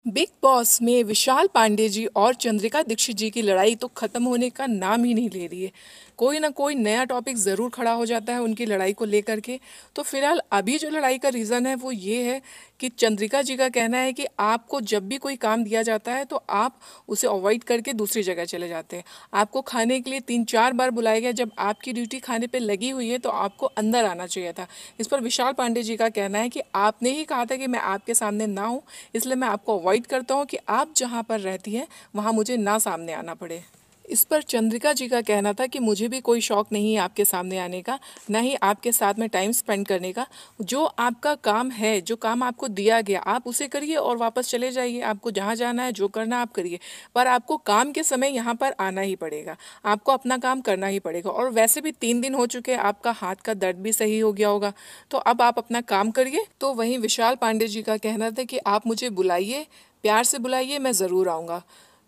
Big boss में विशाल पांडे जी और चंद्रिका दीक्षित जी की लड़ाई तो खत्म होने का नाम ही नहीं ले रही है। कोई ना कोई नया टॉपिक ज़रूर खड़ा हो जाता है उनकी लड़ाई को लेकर के। तो फिलहाल अभी जो लड़ाई का रीज़न है वो ये है कि चंद्रिका जी का कहना है कि आपको जब भी कोई काम दिया जाता है तो आप उसे अवॉइड करके दूसरी जगह चले जाते हैं। आपको खाने के लिए 3-4 बार बुलाया गया, जब आपकी ड्यूटी खाने पे लगी हुई है तो आपको अंदर आना चाहिए था। इस पर विशाल पांडे जी का कहना है कि आपने ही कहा था कि मैं आपके सामने ना हूँ, इसलिए मैं आपको अवॉइड करता हूँ कि आप जहाँ पर रहती हैं वहाँ मुझे ना सामने आना पड़े। इस पर चंद्रिका जी का कहना था कि मुझे भी कोई शौक नहीं है आपके सामने आने का, ना ही आपके साथ में टाइम स्पेंड करने का। जो आपका काम है, जो काम आपको दिया गया, आप उसे करिए और वापस चले जाइए। आपको जहाँ जाना है, जो करना आप करिए, पर आपको काम के समय यहाँ पर आना ही पड़ेगा। आपको अपना काम करना ही पड़ेगा। और वैसे भी 3 दिन हो चुके हैं, आपका हाथ का दर्द भी सही हो गया होगा, तो अब आप अपना काम करिए। तो वहीं विशाल पांडे जी का कहना था कि आप मुझे बुलाइए, प्यार से बुलाइए, मैं ज़रूर आऊँगा।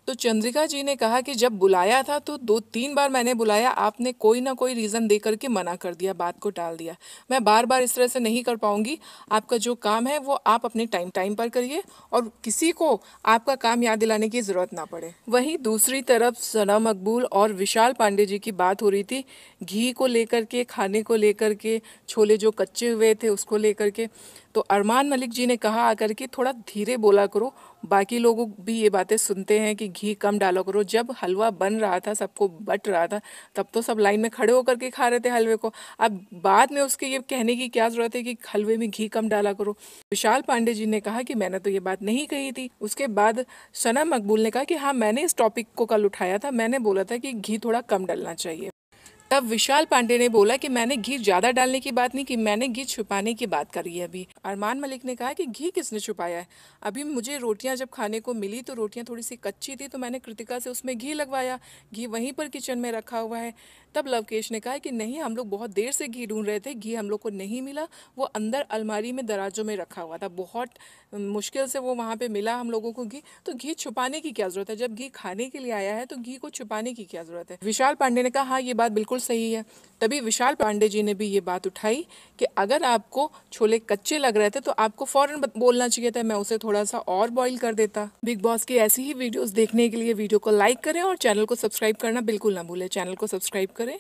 तो चंद्रिका जी ने कहा कि जब बुलाया था तो 2-3 बार मैंने बुलाया, आपने कोई ना कोई रीज़न दे करके मना कर दिया, बात को टाल दिया। मैं बार बार इस तरह से नहीं कर पाऊंगी। आपका जो काम है वो आप अपने टाइम टाइम पर करिए और किसी को आपका काम याद दिलाने की ज़रूरत ना पड़े। वहीं दूसरी तरफ सना मकबूल और विशाल पांडे जी की बात हो रही थी घी को लेकर के, खाने को लेकर के, छोले जो कच्चे हुए थे उसको लेकर के। तो अरमान मलिक जी ने कहा आकर के थोड़ा धीरे बोला करो, बाकी लोग भी ये बातें सुनते हैं कि घी कम डाला करो। जब हलवा बन रहा था, सबको बट रहा था, तब तो सब लाइन में खड़े होकर के खा रहे थे हलवे को। अब बाद में उसके ये कहने की क्या जरूरत है कि हलवे में घी कम डाला करो। विशाल पांडे जी ने कहा कि मैंने तो ये बात नहीं कही थी। उसके बाद सना मकबूल ने कहा कि हाँ, मैंने इस टॉपिक को कल उठाया था, मैंने बोला था कि घी थोड़ा कम डालना चाहिए। तब विशाल पांडे ने बोला कि मैंने घी ज्यादा डालने की बात नहीं की, मैंने घी छुपाने की बात करी है। अभी अरमान मलिक ने कहा कि घी किसने छुपाया है? अभी मुझे रोटियां जब खाने को मिली तो रोटियां थोड़ी सी कच्ची थी, तो मैंने कृतिका से उसमें घी लगवाया। घी वहीं पर किचन में रखा हुआ है। तब लवकेश ने कहा कि नहीं, हम लोग बहुत देर से घी ढूंढ रहे थे, घी हम लोग को नहीं मिला, वो अंदर अलमारी में दराजों में रखा हुआ था, बहुत मुश्किल से वो वहाँ पे मिला हम लोगों को घी। तो घी छुपाने की क्या जरूरत है? जब घी खाने के लिए आया है तो घी को छुपाने की क्या जरूरत है? विशाल पांडे ने कहा हाँ, ये बात बिल्कुल सही है। तभी विशाल पांडे जी ने भी ये बात उठाई कि अगर आपको छोले कच्चे लग रहे थे तो आपको फौरन बोलना चाहिए था, मैं उसे थोड़ा सा और बॉईल कर देता। बिग बॉस की ऐसी ही वीडियोस देखने के लिए वीडियो को लाइक करें और चैनल को सब्सक्राइब करना बिल्कुल ना भूलें। चैनल को सब्सक्राइब करें।